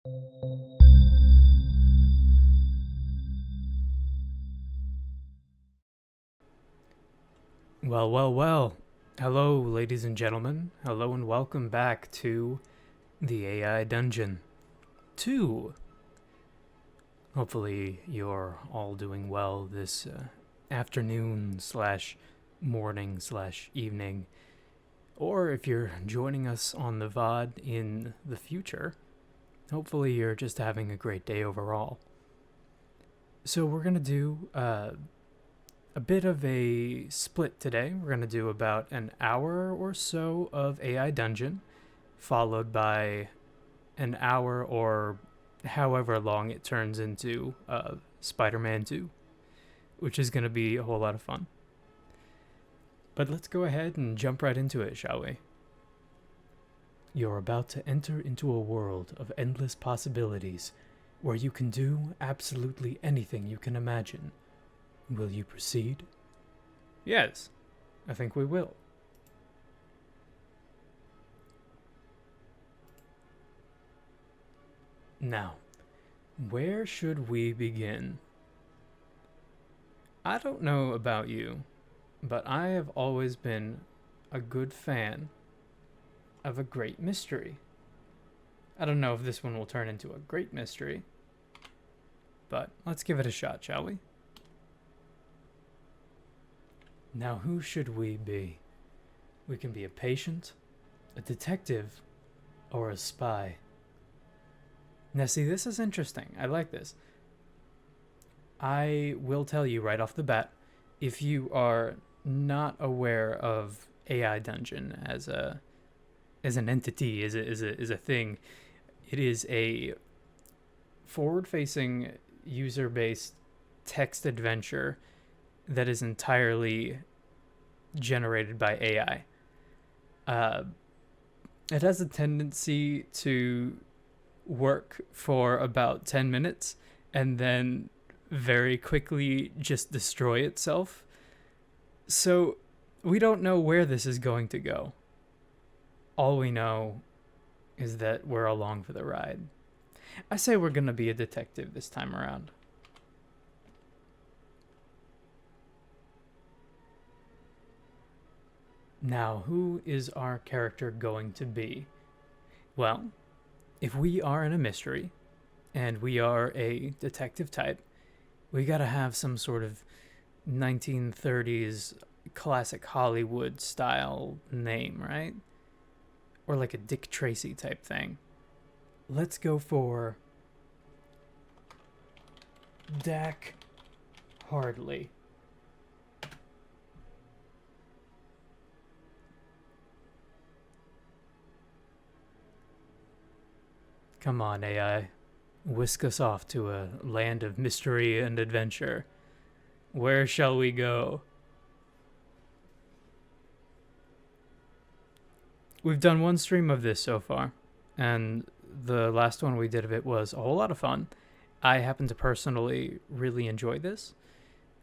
Well, well, well. Hello, ladies and gentlemen. Hello, and welcome back to the AI Dungeon 2. Hopefully, you're all doing well this afternoon slash morning slash evening. Or if you're joining us on the VOD in the future, hopefully you're just having a great day overall. So, we're going to do a bit of a split today. We're going to do about an hour or so of AI Dungeon, followed by an hour or however long it turns into Spider-Man 2, which is going to be a whole lot of fun. But let's go ahead and jump right into it, shall we? You're about to enter into a world of endless possibilities where you can do absolutely anything you can imagine. Will you proceed? Yes, I think we will. Now, where should we begin? I don't know about you, but I have always been a good fan of a great mystery. I don't know if this one will turn into a great mystery, but let's give it a shot, shall we? Now, who should we be? We can be a patient, a detective, or a spy. Now, see, this is interesting. I like this. I will tell you right off the bat, if you are not aware of AI Dungeon as an entity, as a thing, it is a forward-facing, user-based text adventure that is entirely generated by AI. It has a tendency to work for about 10 minutes and then very quickly just destroy itself. So we don't know where this is going to go. All we know is that we're along for the ride. I say we're going to be a detective this time around. Now, who is our character going to be? Well, if we are in a mystery and we are a detective type, we gotta have some sort of 1930s classic Hollywood style name, right? Or like a Dick Tracy type thing. Let's go for Dak Hardley. Come on, AI. Whisk us off to a land of mystery and adventure. Where shall we go? We've done one stream of this so far, and the last one we did of it was a whole lot of fun. I happen to personally really enjoy this.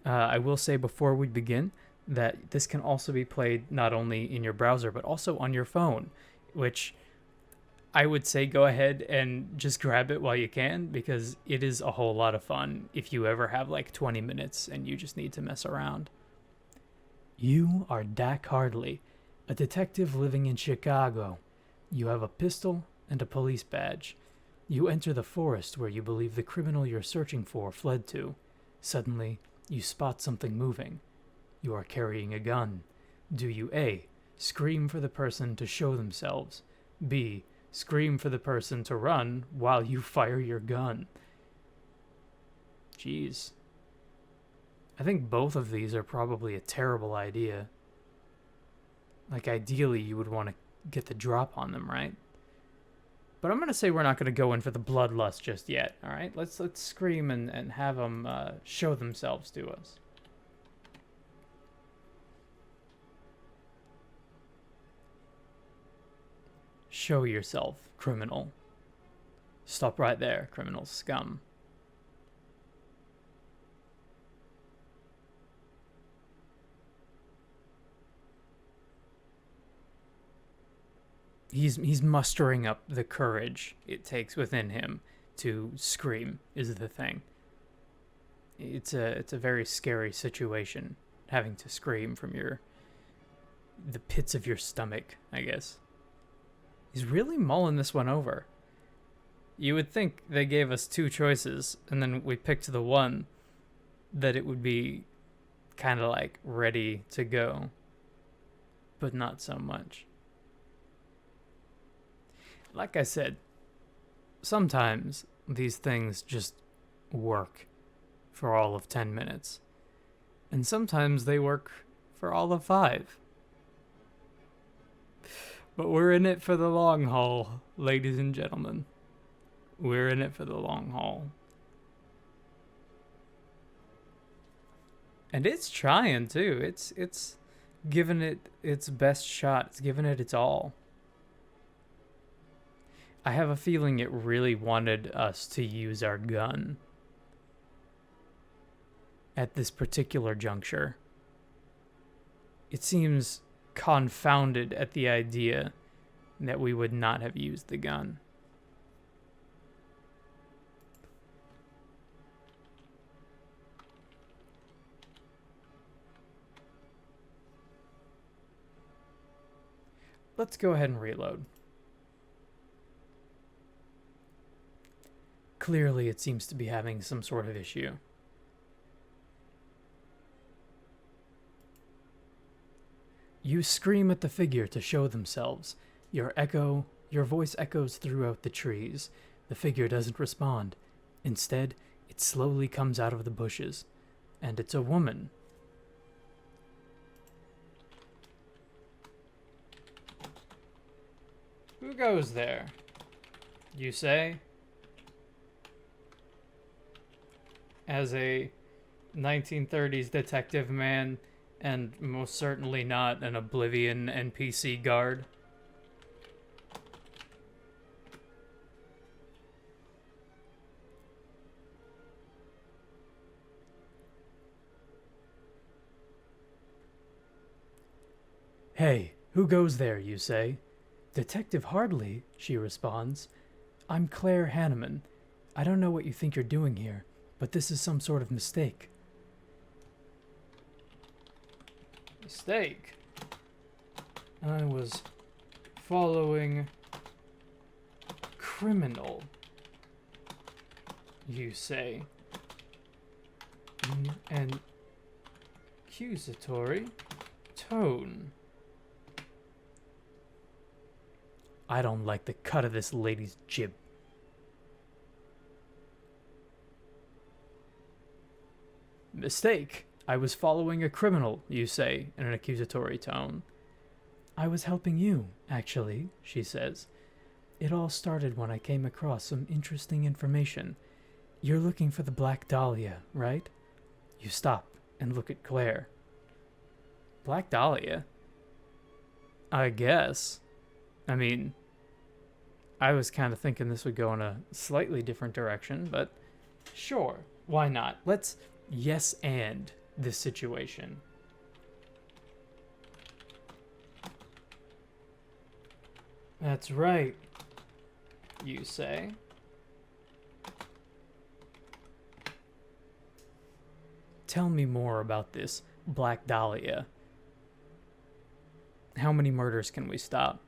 I will say before we begin that this can also be played not only in your browser but also on your phone, which I would say go ahead and just grab it while you can, because it is a whole lot of fun if you ever have like 20 minutes and you just need to mess around. You are Dak Hardley, a detective living in Chicago. You have a pistol and a police badge. You enter the forest where you believe the criminal you're searching for fled to. Suddenly, you spot something moving. You are carrying a gun. Do you A. Scream for the person to show themselves? B. Scream for the person to run while you fire your gun? Jeez. I think both of these are probably a terrible idea. Like, ideally, you would want to get the drop on them, right? But I'm going to say we're not going to go in for the bloodlust just yet, all right? Let's scream and have them show themselves to us. Show yourself, criminal. Stop right there, criminal scum. He's mustering up the courage it takes within him to scream, is the thing. It's a very scary situation, having to scream from the pits of your stomach, I guess. He's really mulling this one over. You would think they gave us two choices, and then we picked the one that it would be kind of like ready to go, but not so much. Like I said, sometimes these things just work for all of 10 minutes, and sometimes they work for all of 5. But we're in it for the long haul, ladies and gentlemen. We're in it for the long haul. And it's trying too. It's giving it its best shot. It's giving it its all. I have a feeling it really wanted us to use our gun at this particular juncture. It seems confounded at the idea that we would not have used the gun. Let's go ahead and reload. Clearly, it seems to be having some sort of issue. You scream at the figure to show themselves. Your voice echoes throughout the trees. The figure doesn't respond. Instead, it slowly comes out of the bushes. And it's a woman. Who goes there? You say? As a 1930s detective man, and most certainly not an Oblivion NPC guard. Hey, who goes there, you say? Detective Hardley, she responds. I'm Claire Hanneman. I don't know what you think you're doing here, but this is some sort of mistake. Mistake? I was following criminal, you say. In an accusatory tone. I don't like the cut of this lady's jib. Mistake. I was following a criminal, you say, in an accusatory tone. I was helping you, actually, she says. It all started when I came across some interesting information. You're looking for the Black Dahlia, right? You stop and look at Claire. Black Dahlia? I guess. I mean, I was kind of thinking this would go in a slightly different direction, but sure, why not? Let's yes and this situation. That's right, you say. Tell me more about this Black Dahlia. How many murders can we stop?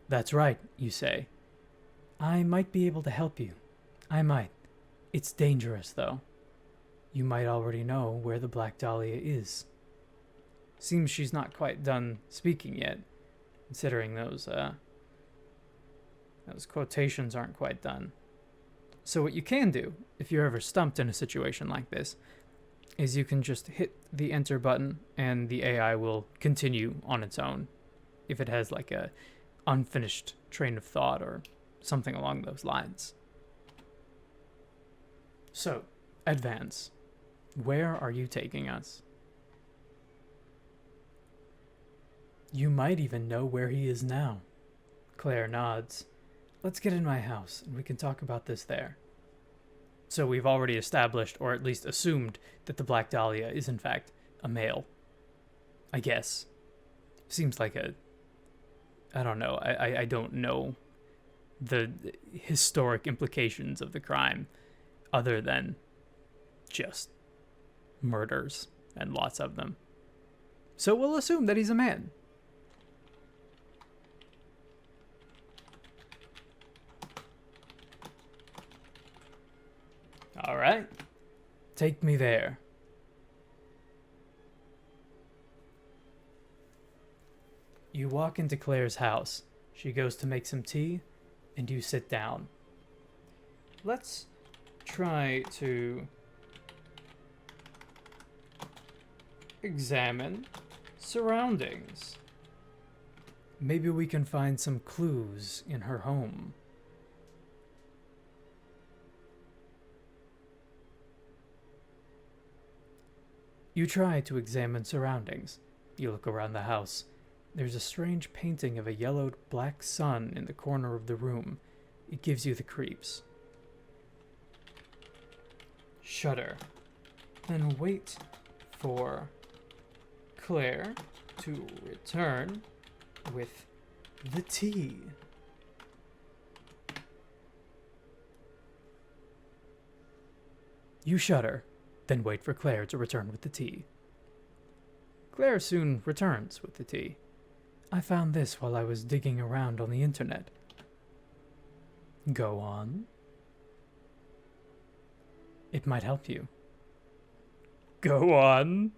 That's right, you say. I might be able to help you. I might. It's dangerous, though. You might already know where the Black Dahlia is. Seems she's not quite done speaking yet, considering those quotations aren't quite done. So what you can do, if you're ever stumped in a situation like this, is you can just hit the enter button and the AI will continue on its own if it has like a unfinished train of thought or something along those lines. So, advance. Where are you taking us? You might even know where he is now. Claire nods. Let's get in my house and we can talk about this there. So we've already established, or at least assumed, that the Black Dahlia is in fact a male. I guess. seems like I don't know. I don't know the historic implications of the crime other than just murders and lots of them. So we'll assume that he's a man. All right. Take me there. You walk into Claire's house. She goes to make some tea, and you sit down. Let's try to examine surroundings. Maybe we can find some clues in her home. You try to examine surroundings. You look around the house. There's a strange painting of a yellowed black sun in the corner of the room. It gives you the creeps. Shudder. Then wait for Claire to return with the tea. You shudder, then wait for Claire to return with the tea. Claire soon returns with the tea. I found this while I was digging around on the internet. Go on. It might help you. Go on.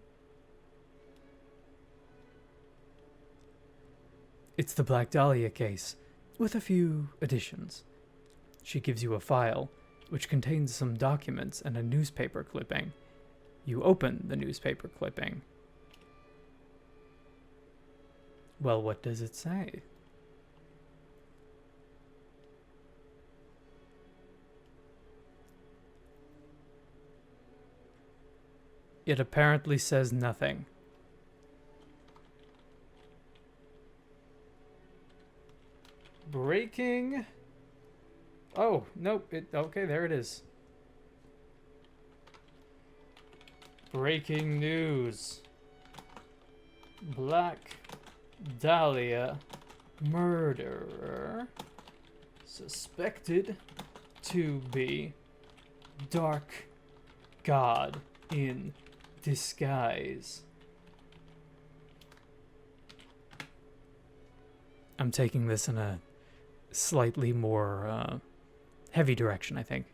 It's the Black Dahlia case, with a few additions. She gives you a file, which contains some documents and a newspaper clipping. You open the newspaper clipping. Well, what does it say? It apparently says nothing. Breaking. Oh, nope. Okay, there it is. Breaking news. Black Dahlia murderer suspected to be dark god in disguise. I'm taking this in a slightly more heavy direction, I think.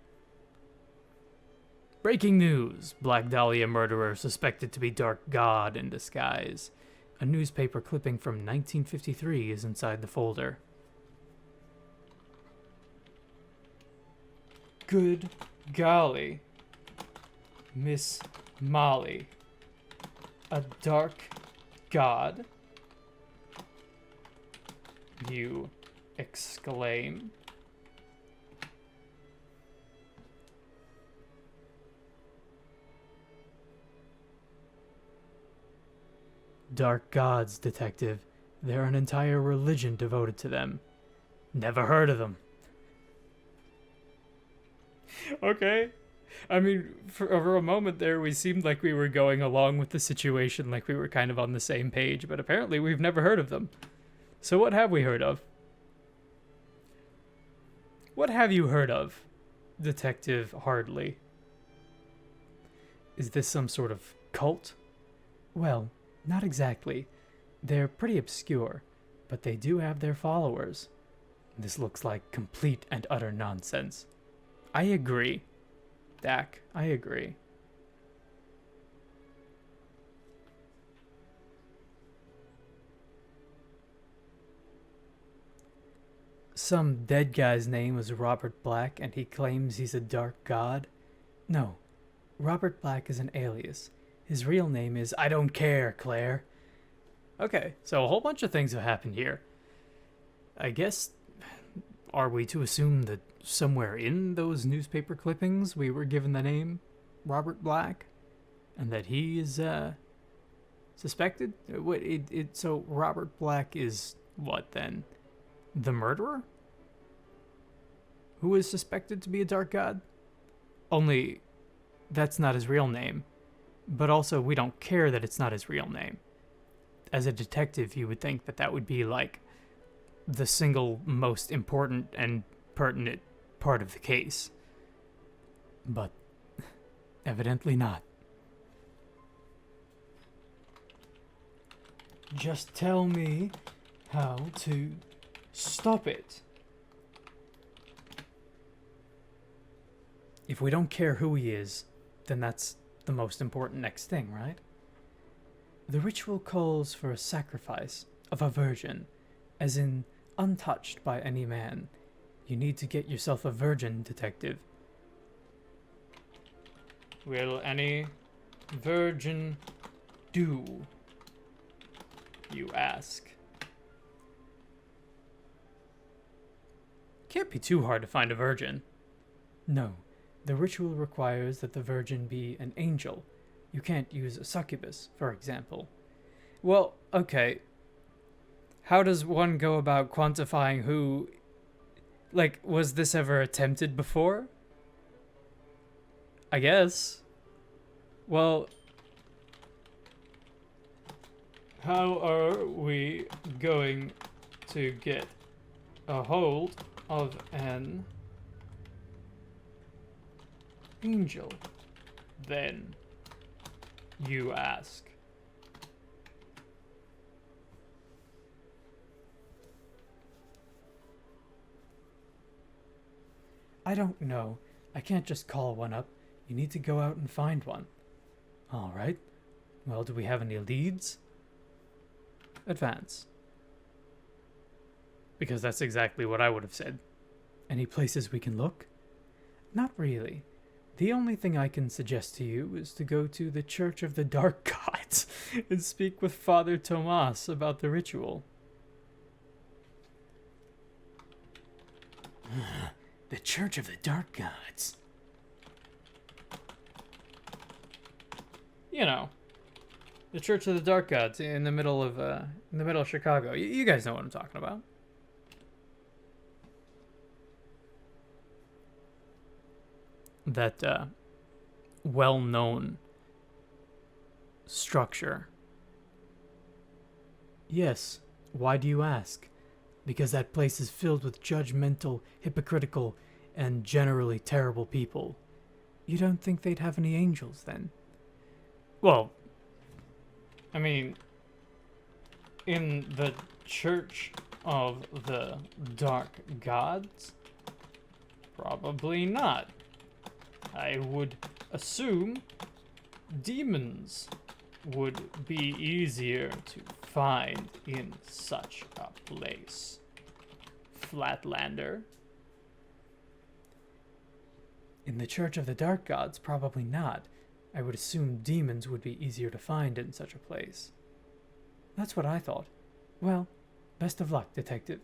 Breaking news. Black Dahlia murderer suspected to be dark god in disguise. A newspaper clipping from 1953 is inside the folder. Good golly. Miss Molly. A dark god? You exclaim. Dark gods, detective. They're an entire religion devoted to them. Never heard of them. Okay. I mean, for a moment there, we seemed like we were going along with the situation, like we were kind of on the same page, but apparently we've never heard of them. So what have we heard of? What have you heard of, Detective Hardley? Is this some sort of cult? Well, not exactly. They're pretty obscure, but they do have their followers. This looks like complete and utter nonsense. I agree. Dak, I agree. Some dead guy's name was Robert Black, and he claims he's a dark god? No, Robert Black is an alias. His real name is I don't care, Claire. Okay, so a whole bunch of things have happened here. I guess, are we to assume that somewhere in those newspaper clippings we were given the name Robert Black? And that he is, suspected? So Robert Black is what, then? The murderer? Who is suspected to be a dark god? Only, that's not his real name. But also, we don't care that it's not his real name. as a detective, you would think that that would be like the single most important and pertinent part of the case. But evidently not. Just tell me how to stop it. If we don't care who he is, then that's the most important next thing, right? The ritual calls for a sacrifice of a virgin, as in untouched by any man. You need to get yourself a virgin, detective. Will any virgin do, you ask? Can't be too hard to find a virgin. No, the ritual requires that the virgin be an angel. You can't use a succubus, for example. Well, okay. How does one go about quantifying who... Like, was this ever attempted before? I guess. Well, how are we going to get a hold of an angel, then, you ask? I don't know. I can't just call one up. You need to go out and find one. All right. Well, do we have any leads? Advance. Because that's exactly what I would have said. Any places we can look? Not really. The only thing I can suggest to you is to go to the Church of the Dark Gods and speak with Father Tomas about the ritual. The Church of the Dark Gods. You know, the Church of the Dark Gods in the middle of Chicago. You guys know what I'm talking about. That well-known structure. Yes. Why do you ask? Because that place is filled with judgmental, hypocritical, and generally terrible people. You don't think they'd have any angels, then? Well, I mean, in the Church of the Dark Gods? Probably not. I would assume demons would be easier to find in such a place. Flatlander. In the Church of the Dark Gods, probably not. I would assume demons would be easier to find in such a place. That's what I thought. Well, best of luck, Detective.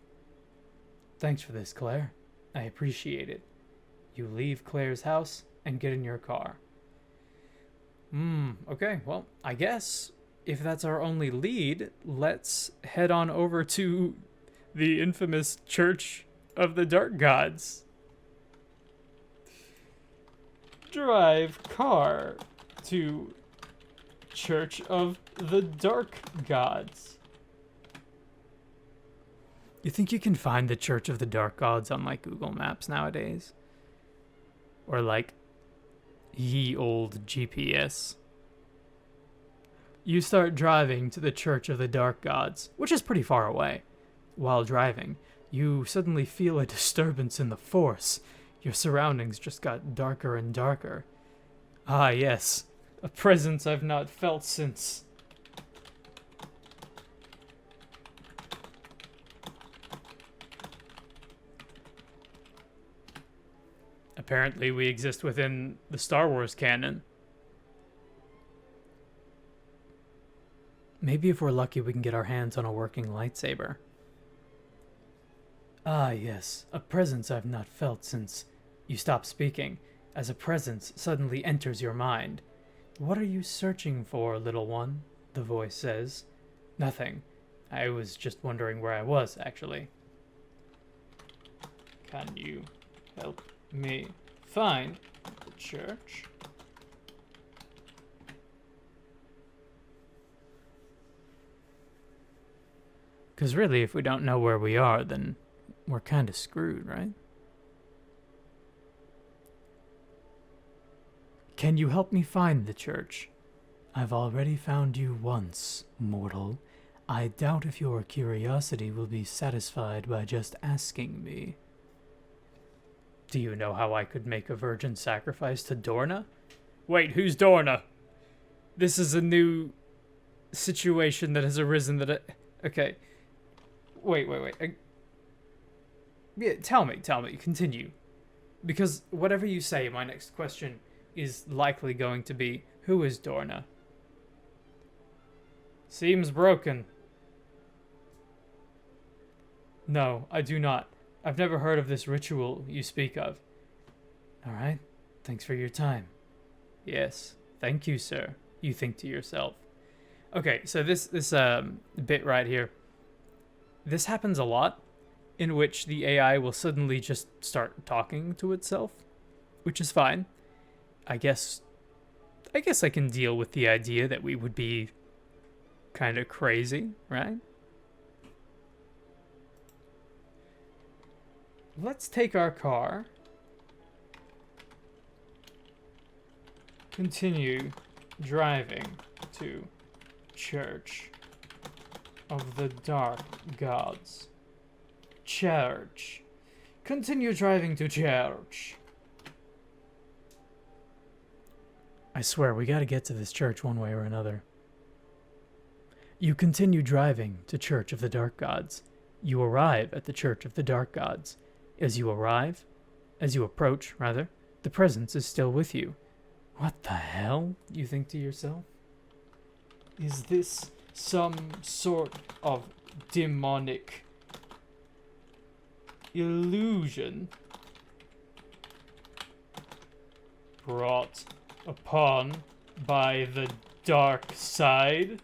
Thanks for this, Claire. I appreciate it. You leave Claire's house and get in your car. Okay, well, I guess if that's our only lead, let's head on over to the infamous Church of the Dark Gods. Drive car to Church of the Dark Gods. You think you can find the Church of the Dark Gods on, like, Google Maps nowadays? Or, like, ye old GPS? You start driving to the Church of the Dark Gods, which is pretty far away. While driving, you suddenly feel a disturbance in the force. Your surroundings just got darker and darker. Ah, yes. A presence I've not felt since... Apparently we exist within the Star Wars canon. Maybe if we're lucky we can get our hands on a working lightsaber. Ah, yes. A presence I've not felt since... You stop speaking, as a presence suddenly enters your mind. What are you searching for, little one? The voice says. Nothing. I was just wondering where I was, actually. Can you help me find the church? 'Cause really, if we don't know where we are, then we're kind of screwed, right? Can you help me find the church? I've already found you once, mortal. I doubt if your curiosity will be satisfied by just asking me. Do you know how I could make a virgin sacrifice to Dorna? Wait, who's Dorna? This is a new situation that has arisen okay. Wait. Yeah, tell me, continue. Because whatever you say, my next question is likely going to be, who is Dorna? Seems broken. No, I do not. I've never heard of this ritual you speak of. Alright, thanks for your time. Yes, thank you, sir. You think to yourself. Okay, so this bit right here, this happens a lot, in which the AI will suddenly just start talking to itself, which is fine. I guess I can deal with the idea that we would be kind of crazy, right? Let's take our car, continue driving to Church of the Dark Gods. Church. Continue driving to church. I swear, we gotta get to this church one way or another. You continue driving to Church of the Dark Gods. You arrive at the Church of the Dark Gods. As you approach, the presence is still with you. What the hell, you think to yourself? Is this some sort of demonic illusion brought upon by the dark side?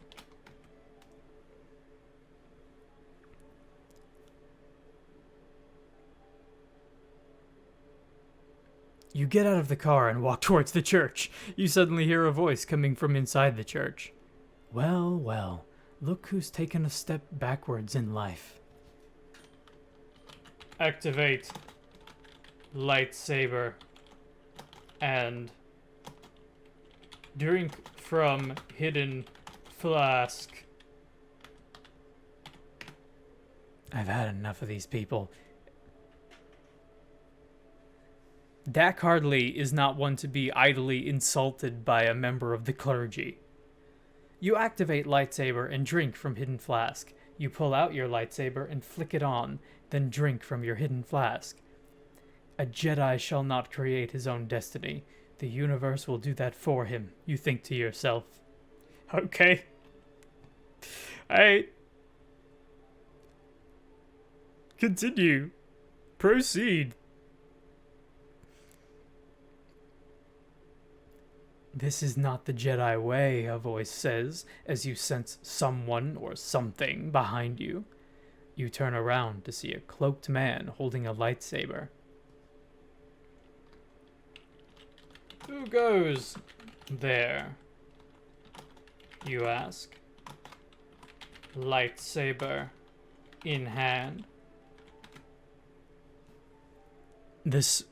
You get out of the car and walk towards the church. You suddenly hear a voice coming from inside the church. Well, look who's taken a step backwards in life. Activate lightsaber and drink from hidden flask. I've had enough of these people. Dak Hardley is not one to be idly insulted by a member of the clergy. You activate lightsaber and drink from hidden flask. You pull out your lightsaber and flick it on, then drink from your hidden flask. A Jedi shall not create his own destiny. The universe will do that for him, you think to yourself. Okay. Continue. Proceed. This is not the Jedi way, a voice says, as you sense someone or something behind you. You turn around to see a cloaked man holding a lightsaber. Who goes there? You ask. Lightsaber in hand. This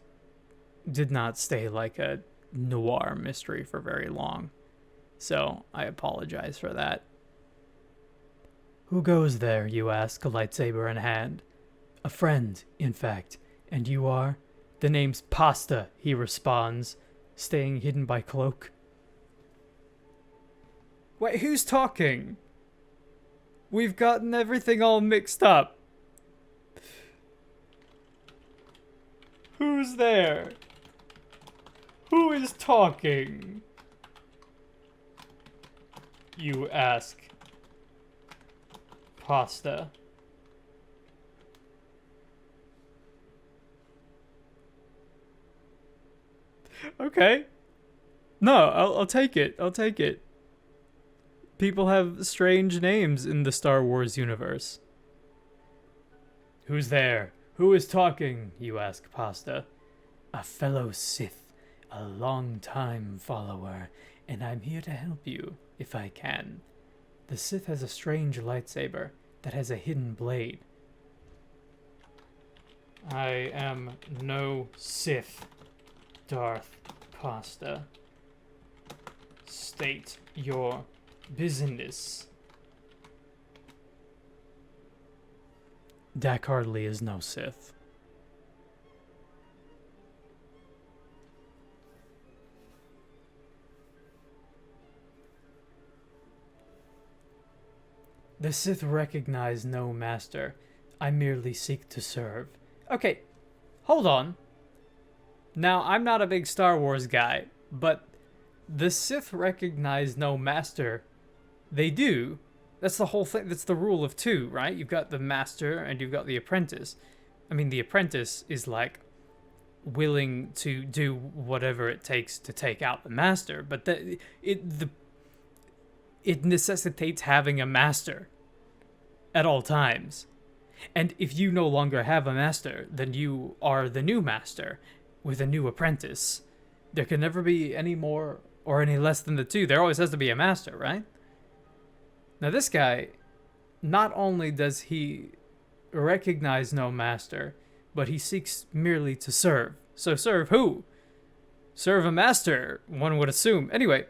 did not stay like a noir mystery for very long, so I apologize for that. Who goes there, you ask, a lightsaber in hand. A friend, in fact. And you are? The name's Pasta, he responds, staying hidden by cloak. Wait, who's talking? We've gotten everything all mixed up. Who's there? Who is talking? You ask. Pasta. Okay. No, I'll take it. I'll take it. People have strange names in the Star Wars universe. Who's there? Who is talking? You ask Pasta. A fellow Sith, a long-time follower, and I'm here to help you, if I can. The Sith has a strange lightsaber. that has a hidden blade. I am no Sith, Darth Pasta. State your business. Dak hardly is no Sith. The Sith recognize no master. I merely seek to serve. Okay, hold on. Now, I'm not a big Star Wars guy, but the Sith recognize no master. They do. That's the whole thing. That's the rule of two, right? You've got the master and you've got the apprentice. I mean, the apprentice is like willing to do whatever it takes to take out the master, but it necessitates having a master at all times. And if you no longer have a master, then you are the new master with a new apprentice. There can never be any more or any less than the two. There always has to be a master, right? Now this guy, not only does he recognize no master, but he seeks merely to serve. So serve who? Serve a master, one would assume. Anyway,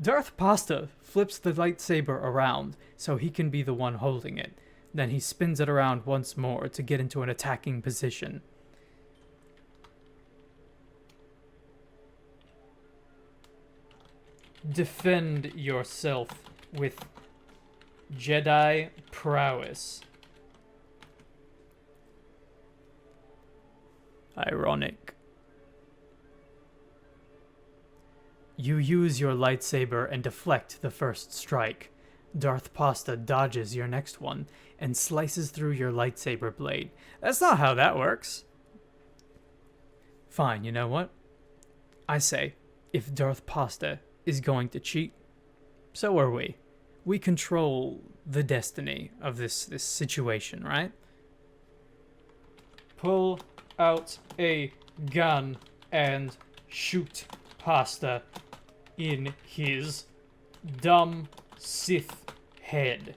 Darth Pasta flips the lightsaber around so he can be the one holding it. Then he spins it around once more to get into an attacking position. Defend yourself with Jedi prowess. Ironic. You use your lightsaber and deflect the first strike. Darth Pasta dodges your next one and slices through your lightsaber blade. That's not how that works. Fine, you know what? I say, if Darth Pasta is going to cheat, so are we. We control the destiny of this situation, right? Pull out a gun and shoot Pasta in his dumb Sith head.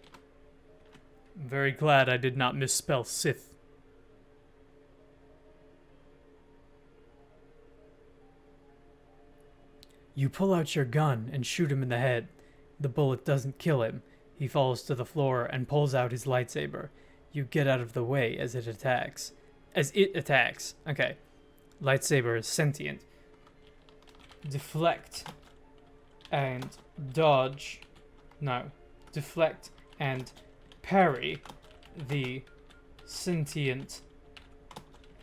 I'm very glad I did not misspell Sith. You pull out your gun and shoot him in the head. The bullet doesn't kill him. He falls to the floor and pulls out his lightsaber. You get out of the way as it attacks. Okay. Lightsaber is sentient. Deflect and dodge. No. Deflect and parry the sentient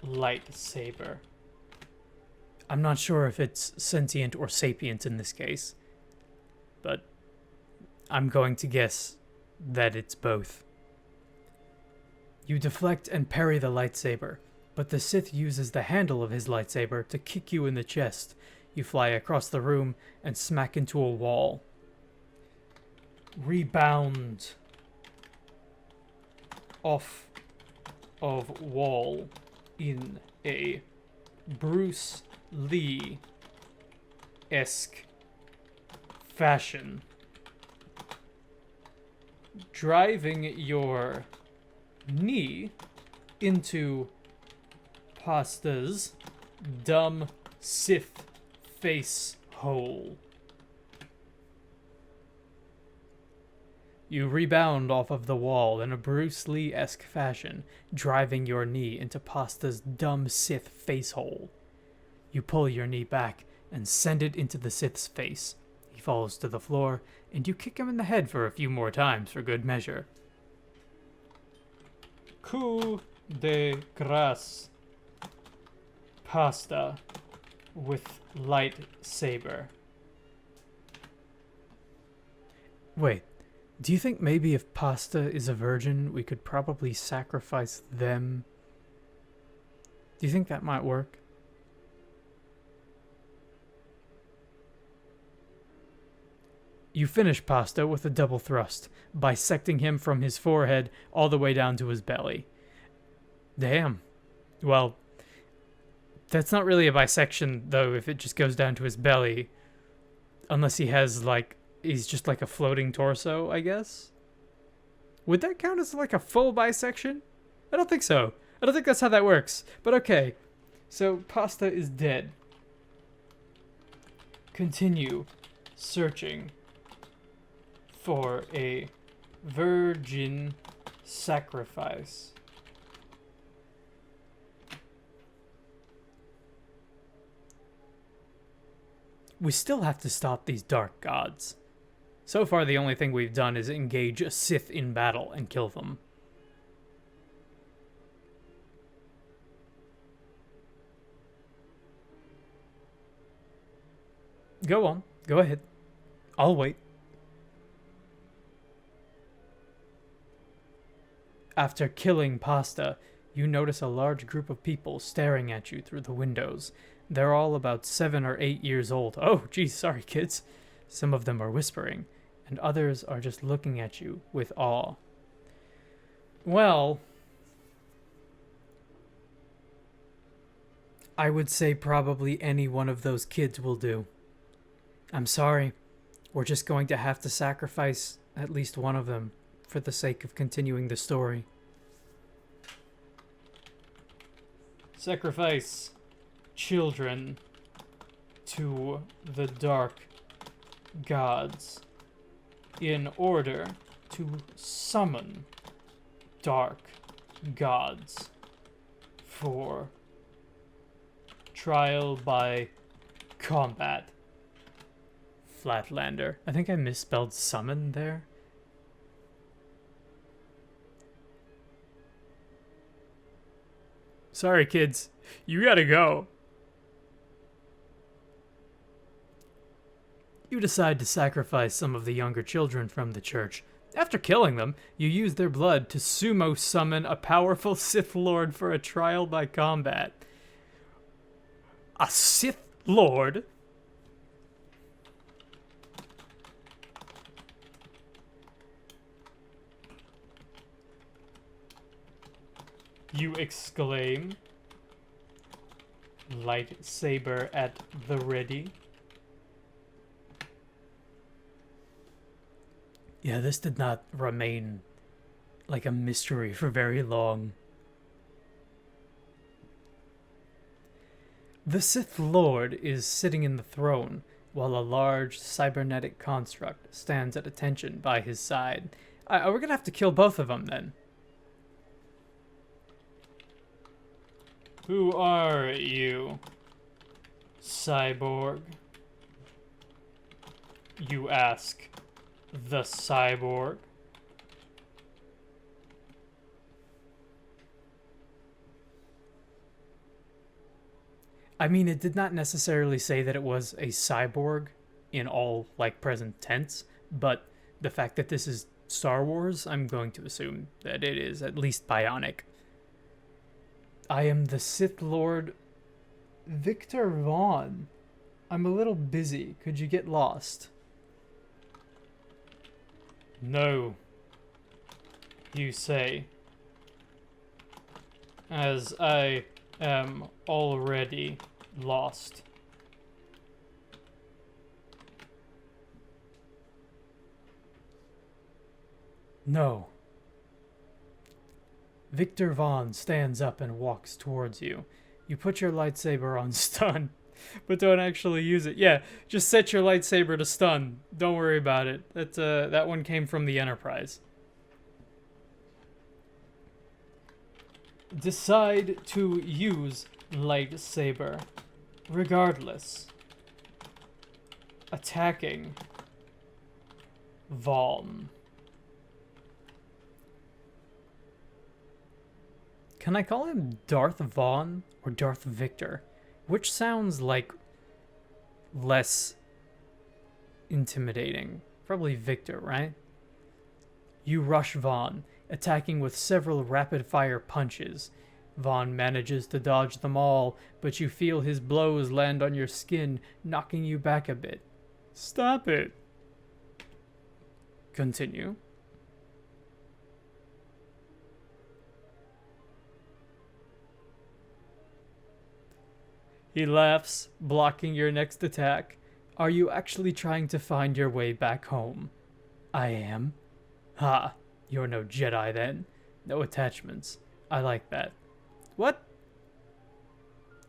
lightsaber. I'm not sure if it's sentient or sapient in this case, but I'm going to guess that it's both. You deflect and parry the lightsaber, but the Sith uses the handle of his lightsaber to kick you in the chest. You fly across the room and smack into a wall. Rebound off of wall in a Bruce Lee-esque fashion, driving your knee into Pasta's dumb Sith face hole. You rebound off of the wall in a Bruce Lee-esque fashion, driving your knee into Pasta's dumb Sith face hole. You pull your knee back and send it into the Sith's face. He falls to the floor, and you kick him in the head for a few more times for good measure. Coup de grace. Pasta with lightsaber. Wait, do you think maybe if Pasta is a virgin, we could probably sacrifice them? Do you think that might work? You finish Pasta with a double thrust, bisecting him from his forehead all the way down to his belly. Damn. Well, that's not really a bisection, though, if it just goes down to his belly. Unless he has, like, he's just like a floating torso, I guess? Would that count as like a full bisection? I don't think so. I don't think that's how that works. But okay. So Pasta is dead. Continue searching for a virgin sacrifice. We still have to stop these dark gods. So far, the only thing we've done is engage a Sith in battle and kill them. Go on. Go ahead. I'll wait. After killing Pasta, you notice a large group of people staring at you through the windows. They're all about 7 or 8 years old. Oh, geez, sorry, kids. Some of them are whispering, and others are just looking at you with awe. Well, I would say probably any one of those kids will do. I'm sorry. We're just going to have to sacrifice at least one of them for the sake of continuing the story. Sacrifice children to the dark gods in order to summon dark gods for trial by combat. Flatlander. I think I misspelled summon there. Sorry, kids. You gotta go. You decide to sacrifice some of the younger children from the church. After killing them, you use their blood to sumo summon a powerful Sith Lord for a trial by combat. A Sith Lord? You exclaim, lightsaber at the ready. Yeah, this did not remain like a mystery for very long. The Sith Lord is sitting in the throne, while a large cybernetic construct stands at attention by his side. We're gonna have to kill both of them then. Who are you, cyborg? You ask the cyborg. I mean, it did not necessarily say that it was a cyborg in all, like, present tense, but the fact that this is Star Wars, I'm going to assume that it is at least bionic. I am the Sith Lord Victor Vaughn. I'm a little busy. Could you get lost? No, you say, as I am already lost. No. Victor Vaughn stands up and walks towards you. You put your lightsaber on stun, but don't actually use it. Yeah, just set your lightsaber to stun. Don't worry about it. That one came from the Enterprise. Decide to use lightsaber, regardless. Attacking Vaughn. Can I call him Darth Vaughn or Darth Victor? Which sounds like less intimidating. Probably Victor, right? You rush Vaughn, attacking with several rapid-fire punches. Vaughn manages to dodge them all, but you feel his blows land on your skin, knocking you back a bit. Stop it. Continue. He laughs, blocking your next attack. Are you actually trying to find your way back home? I am. Ha. You're no Jedi then. No attachments. I like that. What?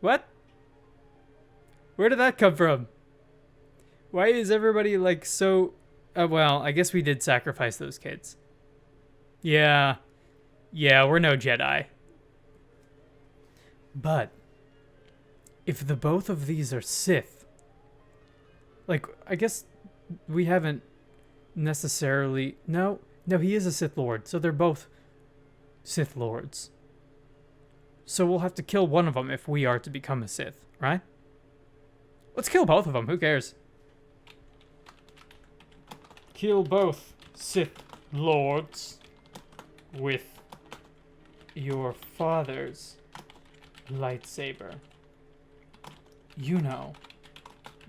What? Where did that come from? Why is everybody like so... well, I guess we did sacrifice those kids. Yeah. Yeah, we're no Jedi. But if the both of these are Sith, like, I guess we haven't necessarily... No, he is a Sith Lord, so they're both Sith Lords. So we'll have to kill one of them if we are to become a Sith, right? Let's kill both of them, who cares? Kill both Sith Lords with your father's lightsaber. You know,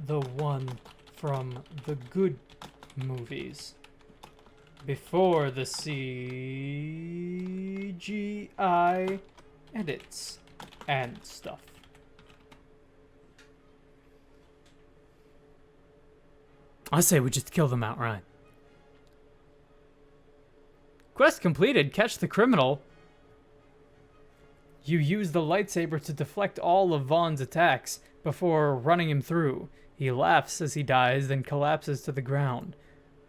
the one from the good movies. Before the CGI edits and stuff. I say we just kill them outright. Quest completed. Catch the criminal. You use the lightsaber to deflect all of Vaughn's attacks before running him through. He laughs as he dies, then collapses to the ground.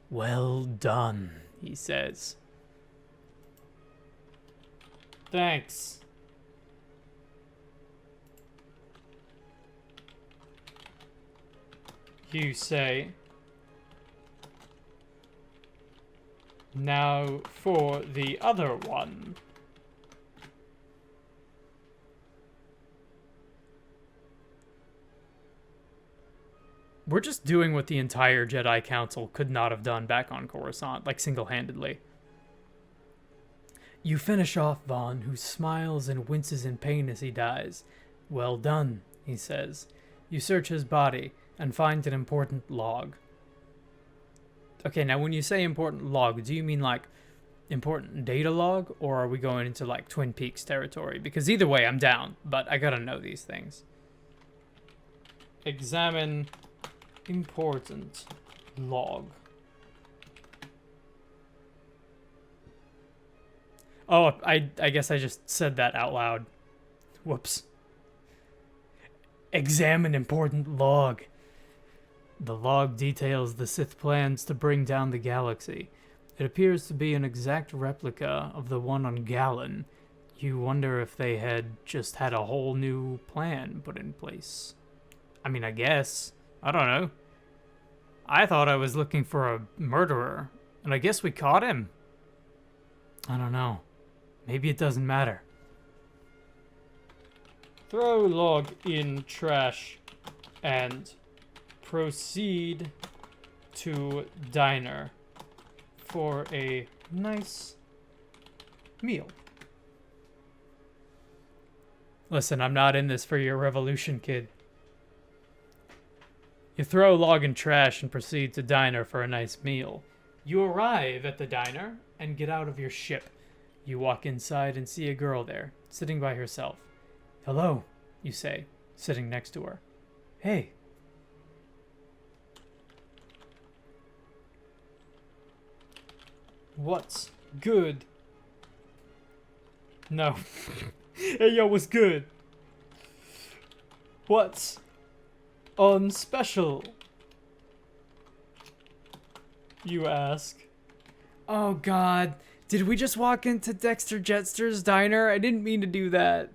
Well done, he says. Thanks. You say. Now for the other one. We're just doing what the entire Jedi Council could not have done back on Coruscant, like single-handedly. You finish off Vaughn, who smiles and winces in pain as he dies. Well done, he says. You search his body and find an important log. Okay, now when you say important log, do you mean like important data log, or are we going into like Twin Peaks territory? Because either way, I'm down, but I gotta know these things. Examine important log. Oh, I guess I just said that out loud. Whoops. Examine important log. The log details the Sith plans to bring down the galaxy. It appears to be an exact replica of the one on Gallon. You wonder if they had just had a whole new plan put in place. I mean, I guess. I don't know. I thought I was looking for a murderer, and I guess we caught him. I don't know. Maybe it doesn't matter. Throw log in trash and proceed to diner for a nice meal. Listen, I'm not in this for your revolution, kid. You throw log in trash and proceed to diner for a nice meal. You arrive at the diner and get out of your ship. You walk inside and see a girl there, sitting by herself. Hello, you say, sitting next to her. Hey. What's good? No. Hey, yo, what's good? What's on special? You ask. Oh, God. Did we just walk into Dexter Jetster's diner? I didn't mean to do that.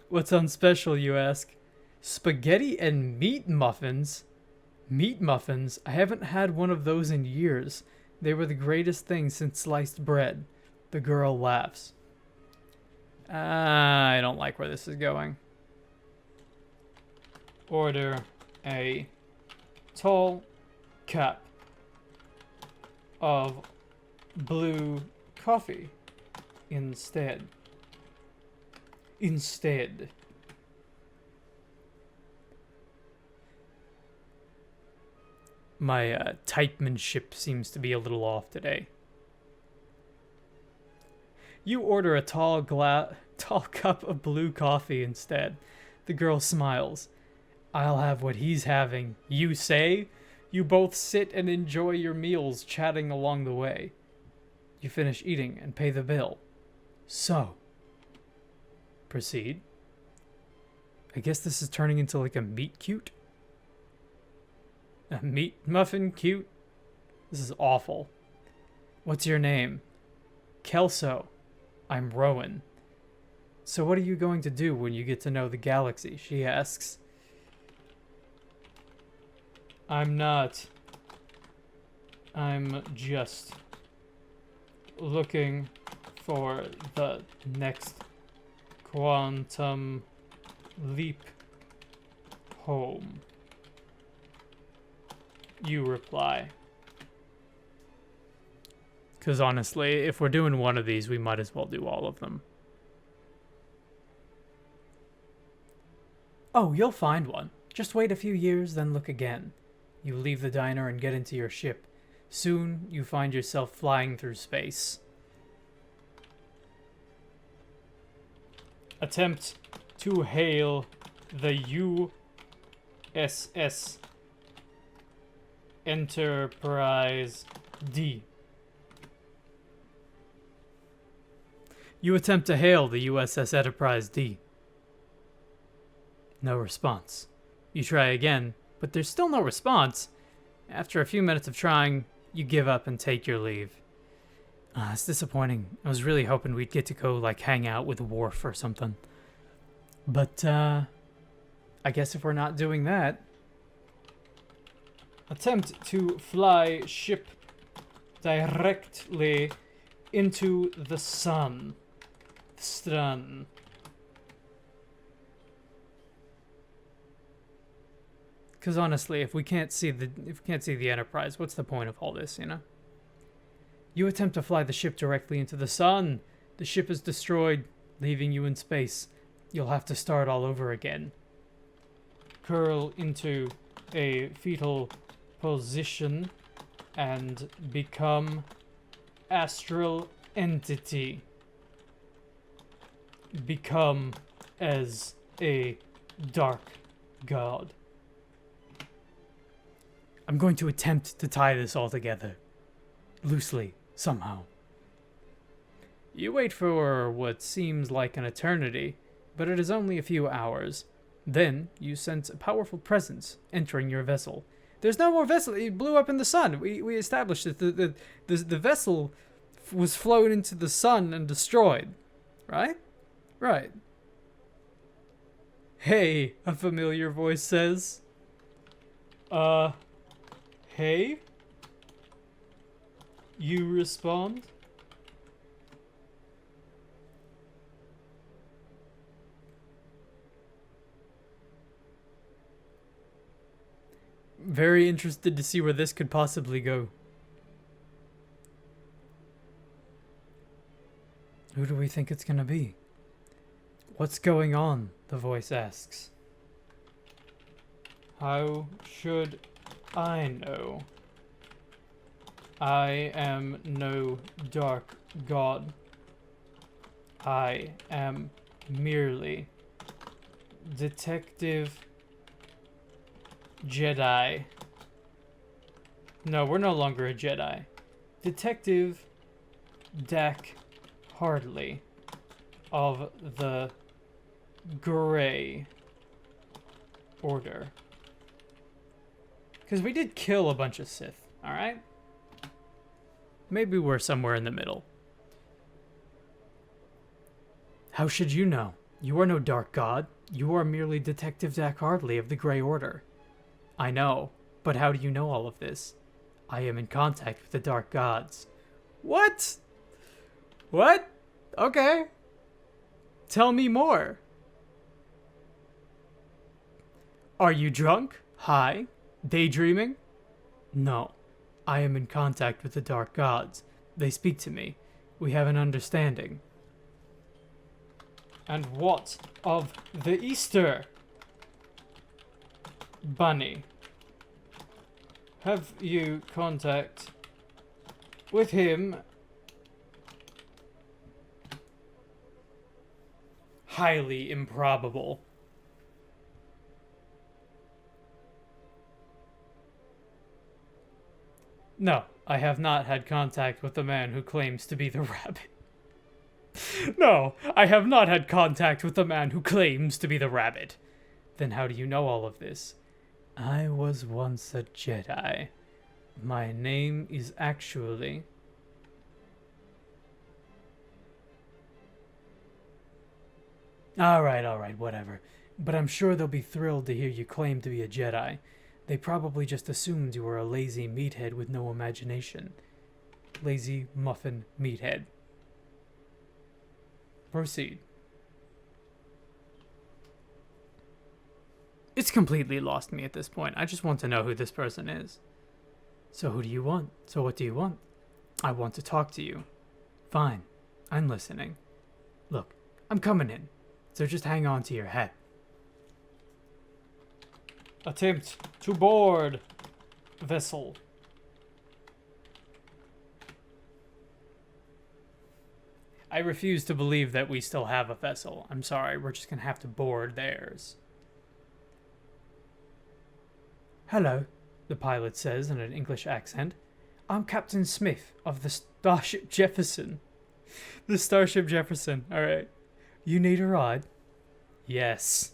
What's on special, you ask? Spaghetti and meat muffins? Meat muffins? I haven't had one of those in years. They were the greatest thing since sliced bread. The girl laughs. I don't like where this is going. Order a tall cup of blue coffee instead. My typemanship seems to be a little off today. You order a tall cup of blue coffee instead. The girl smiles. I'll have what he's having, you say? You both sit and enjoy your meals, chatting along the way. You finish eating and pay the bill. So, proceed. I guess this is turning into like a meat cute. A meat muffin cute? This is awful. What's your name? Kelso. I'm Rowan. So what are you going to do when you get to know the galaxy? She asks. I'm just looking for the next quantum leap home. You reply. Because honestly, if we're doing one of these, we might as well do all of them. Oh, you'll find one. Just wait a few years, then look again. You leave the diner and get into your ship. Soon, you find yourself flying through space. Attempt to hail the USS Enterprise D. You attempt to hail the USS Enterprise D. No response. You try again, but there's still no response. After a few minutes of trying, you give up and take your leave. It's disappointing. I was really hoping we'd get to go, like, hang out with Worf or something. But, I guess if we're not doing that... Attempt to fly ship directly into the sun. The sun. Because honestly, if we can't see the Enterprise, what's the point of all this, you know? You attempt to fly the ship directly into the sun. The ship is destroyed, leaving you in space. You'll have to start all over again. Curl into a fetal position and become astral entity. Become as a dark god. I'm going to attempt to tie this all together. Loosely, somehow. You wait for what seems like an eternity, but it is only a few hours. Then, you sense a powerful presence entering your vessel. There's no more vessel. It blew up in the sun. We established that the vessel was flown into the sun and destroyed. Right? Right. Hey, a familiar voice says. Hey? You respond? Very interested to see where this could possibly go. Who do we think it's gonna be? What's going on? The voice asks. How should I know? I am no dark god. I am merely Detective Jedi. No, we're no longer a Jedi. Detective Dak Hardley of the Grey Order. Because we did kill a bunch of Sith, alright? Maybe we're somewhere in the middle. How should you know? You are no dark god. You are merely Detective Dak Hardley of the Grey Order. I know, but how do you know all of this? I am in contact with the dark gods. What? What? Okay. Tell me more. Are you drunk? High? Daydreaming? No. I am in contact with the dark gods. They speak to me. We have an understanding. And what of the Easter Bunny? Have you contact with him? Highly improbable. No, I have not had contact with the man who claims to be the rabbit. No, I have not had contact with the man who claims to be the rabbit. Then how do you know all of this? I was once a Jedi. My name is actually... Alright, whatever. But I'm sure they'll be thrilled to hear you claim to be a Jedi. They probably just assumed you were a lazy meathead with no imagination. Lazy muffin meathead. Proceed. It's completely lost me at this point. I just want to know who this person is. So who do you want? So what do you want? I want to talk to you. Fine. I'm listening. Look, I'm coming in. So just hang on to your hat. Attempt to board vessel. I refuse to believe that we still have a vessel. I'm sorry, we're just gonna have to board theirs. Hello, the pilot says in an English accent. I'm Captain Smith of the Starship Jefferson. The Starship Jefferson, alright. You need a ride? Yes.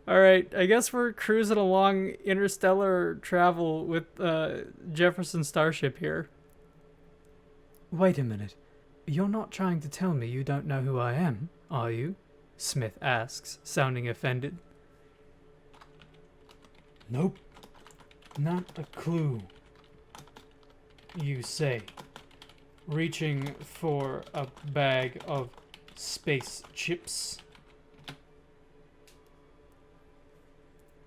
Alright, I guess we're cruising along interstellar travel with Jefferson Starship here. Wait a minute. You're not trying to tell me you don't know who I am, are you? Smith asks, sounding offended. Nope. Not a clue. You say, reaching for a bag of space chips.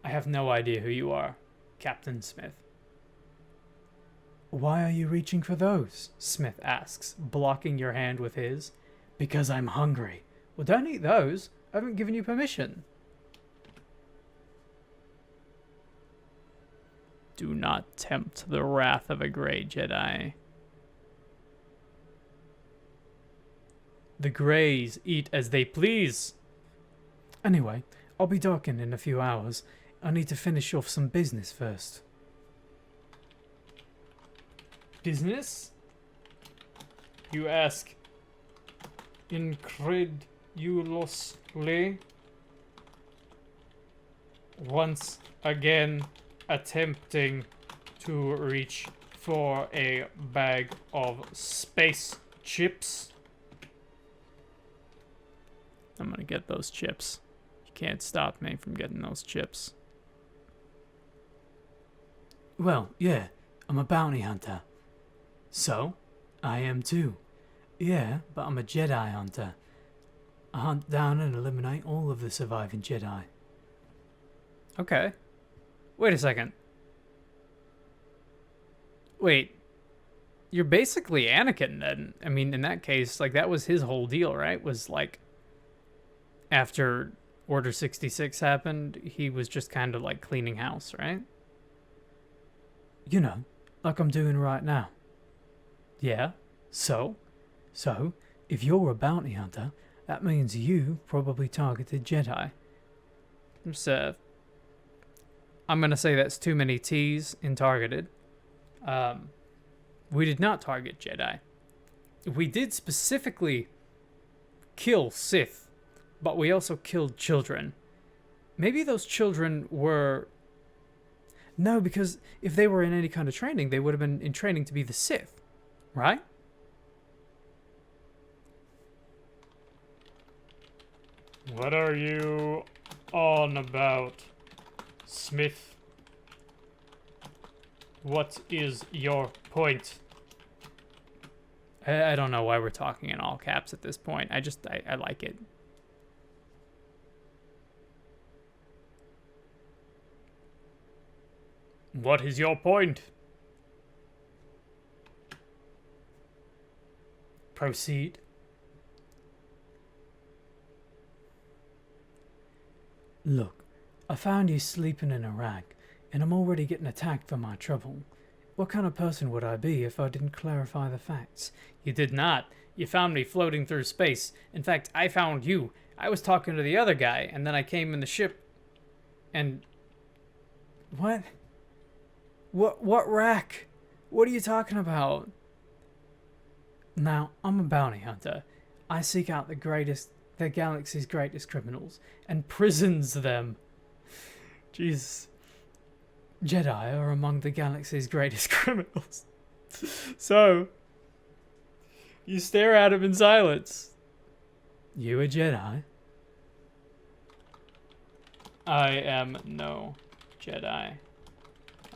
I have no idea who you are, Captain Smith. Why are you reaching for those? Smith asks, blocking your hand with his. Because I'm hungry. Well, don't eat those. I haven't given you permission. Do not tempt the wrath of a Grey Jedi. The Greys eat as they please. Anyway, I'll be docking in a few hours. I need to finish off some business first. Business? You ask incredulously. Once again attempting to reach for a bag of space chips. I'm gonna get those chips. You can't stop me from getting those chips. Well, yeah, I'm a bounty hunter. So? I am too. Yeah, but I'm a Jedi hunter. I hunt down and eliminate all of the surviving Jedi. Okay. Wait a second. Wait. You're basically Anakin then. I mean, in that case, like, that was his whole deal, right? Was like, after Order 66 happened, he was just kind of like cleaning house, right? You know, like I'm doing right now. Yeah, so, if you're a bounty hunter, that means you probably targeted Jedi. So, I'm gonna say that's too many T's in targeted. We did not target Jedi. We did specifically kill Sith, but we also killed children. Maybe those children were... No, because if they were in any kind of training, they would have been in training to be the Sith. Right? What are you on about, Smith? What is your point? I don't know why we're talking in all caps at this point. I like it. What is your point? Proceed. Look, I found you sleeping in a rag, and I'm already getting attacked for my trouble. What kind of person would I be if I didn't clarify the facts? You did not. You found me floating through space. In fact, I found you. I was talking to the other guy, and then I came in the ship, and... What? What rack? What are you talking about? Now, I'm a bounty hunter. I seek out the galaxy's greatest criminals, and prisons them. Jesus. Jedi are among the galaxy's greatest criminals. So, you stare at him in silence. You a Jedi? I am no Jedi.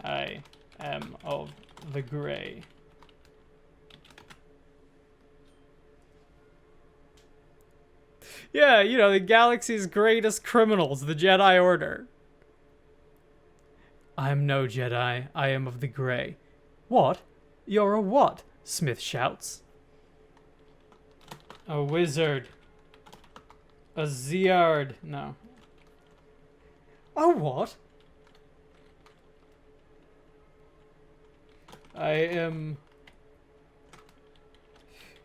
I am of the Grey. Yeah, you know, the galaxy's greatest criminals, the Jedi Order. I am no Jedi. I am of the Grey. What? You're a what? Smith shouts. A wizard. A Ziard. No. A what? I am...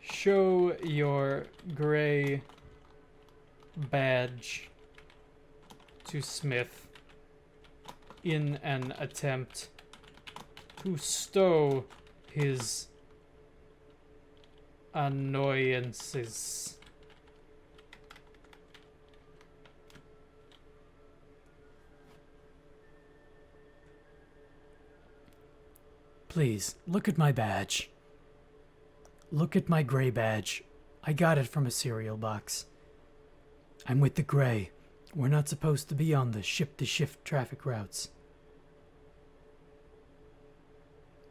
Show your Grey badge to Smith in an attempt to stow his annoyances. Please, look at my badge. Look at my Grey badge. I got it from a cereal box. I'm with the Grey. We're not supposed to be on the ship-to-shift traffic routes.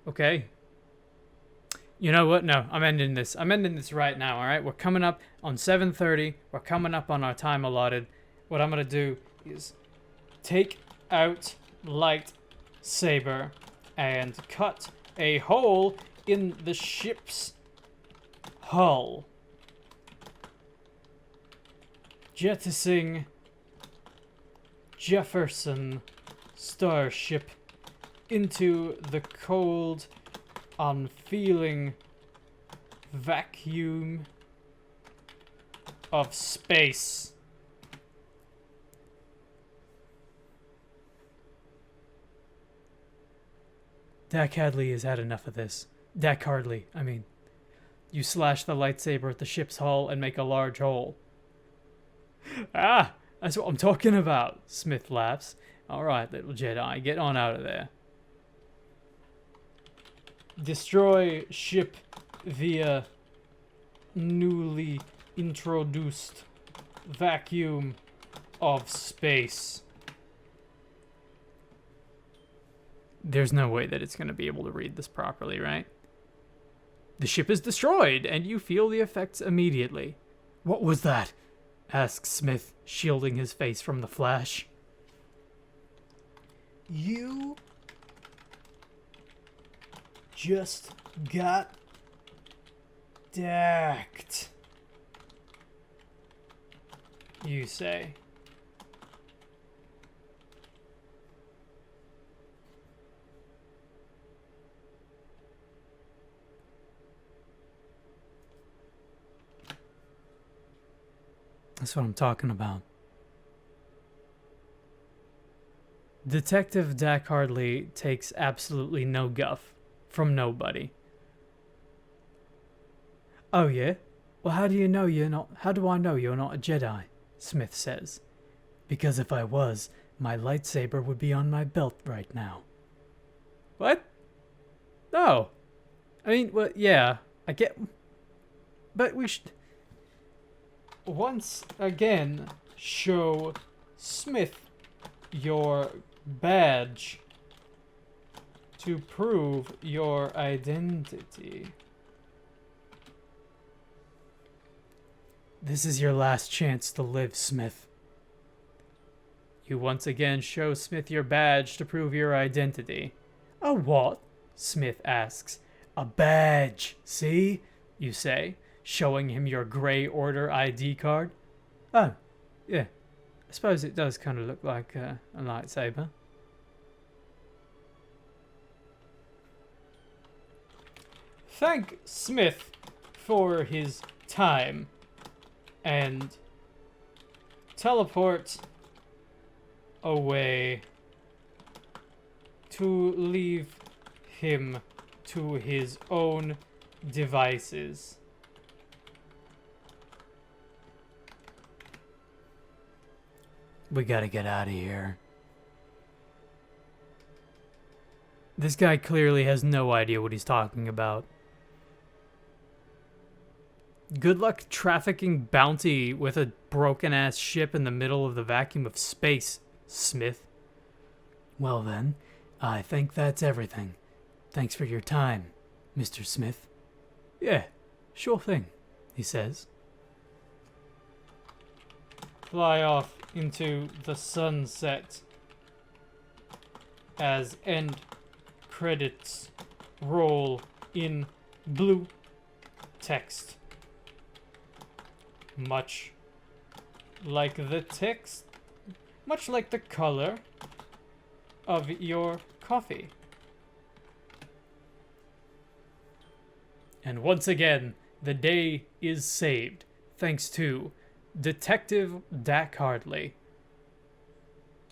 Okay. You know what? No, I'm ending this. I'm ending this right now, alright? We're coming up on 7:30. We're coming up on our time allotted. What I'm going to do is take out lightsaber and cut a hole in the ship's hull. Jettisoning Jefferson starship into the cold, unfeeling vacuum of space. Dak Hadley has had enough of this. Dak Hardley, I mean. You slash the lightsaber at the ship's hull and make a large hole. Ah, that's what I'm talking about, Smith laughs. Alright, little Jedi, get on out of there. Destroy ship via newly introduced vacuum of space. There's no way that it's going to be able to read this properly, right? The ship is destroyed, and you feel the effects immediately. What was that? Asks Smith, shielding his face from the flash. You just got dacked. You say. That's what I'm talking about. Detective Dak Hardley takes absolutely no guff from nobody. Oh yeah? Well, how do I know you're not a Jedi? Smith says. Because if I was, my lightsaber would be on my belt right now. What? No. I mean, well, yeah, I get... But we should... Once again, show Smith your badge to prove your identity. This is your last chance to live, Smith. You once again show Smith your badge to prove your identity. A what? Smith asks. A badge, see? You say, showing him your Grey Order ID card. Oh, yeah. I suppose it does kind of look like a lightsaber. Thank Smith for his time and teleport away to leave him to his own devices. We gotta get out of here. This guy clearly has no idea what he's talking about. Good luck trafficking bounty with a broken-ass ship in the middle of the vacuum of space, Smith. Well then, I think that's everything. Thanks for your time, Mr. Smith. Yeah, sure thing, he says. Fly off into the sunset as end credits roll in blue text. Much like the text, much like the color of your coffee. And once again, the day is saved, thanks to Detective Dak Hardley.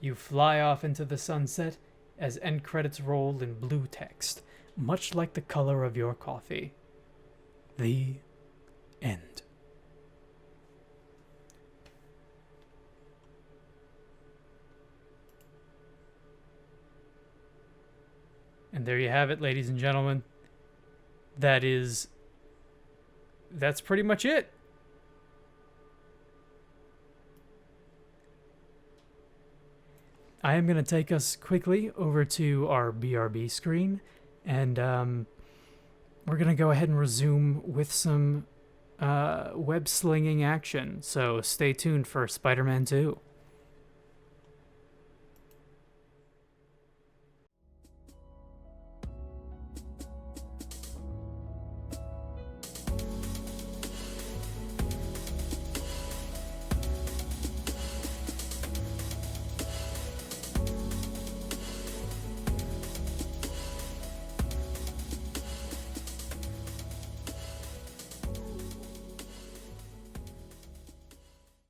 You fly off into the sunset as end credits roll in blue text, much like the color of your coffee. The end. And there you have it, ladies and gentlemen. That's pretty much it. I am going to take us quickly over to our BRB screen, and we're going to go ahead and resume with some web slinging action. So stay tuned for Spider-Man 2.